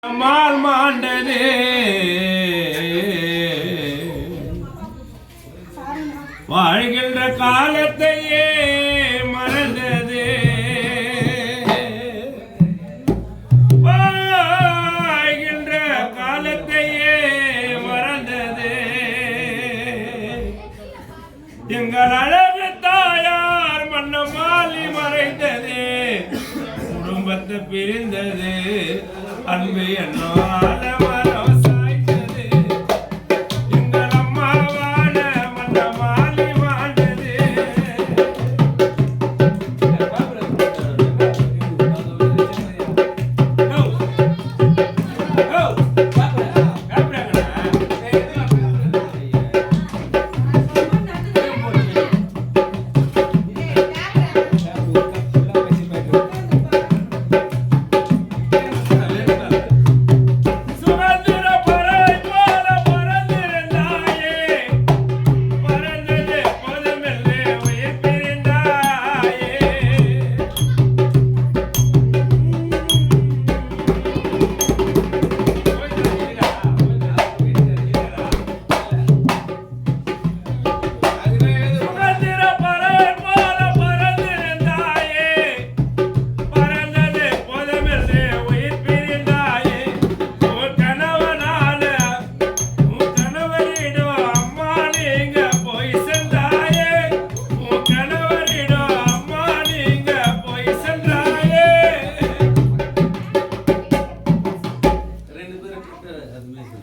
அம்மாள் மாண்டதே வாழ்கின்ற காலத்தையே மறந்ததே வாழ்கின்ற காலத்தையே மறந்ததே எங்கள் அழகு தாயார் மன்னமாலி மறைந்ததே குடும்பத்தை பிரிந்தது அன்பு என்னால மரம் சாய்ந்தது எங்கள் அம்மாவான மன்னமாலி மாண்டது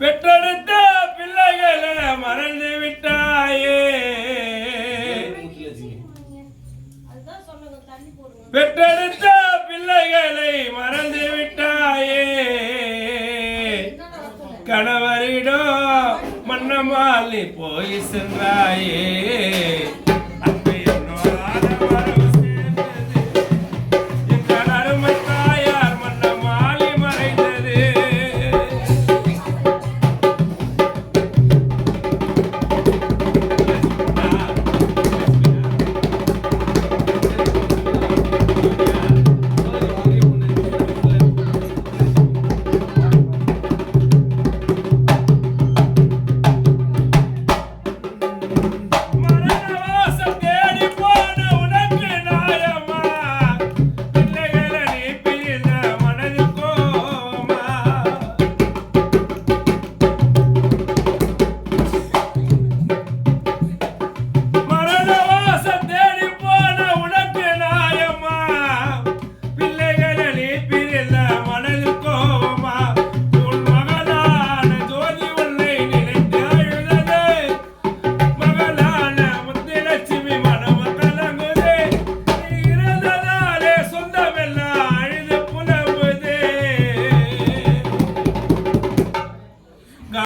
பெற்றெடுத்த பிள்ளைகளை மறந்து விட்டாயே பெற்றெடுத்த பிள்ளைகளை மறந்து விட்டாயே கணவரிடம் மன்னமாலி போய் சென்றாயே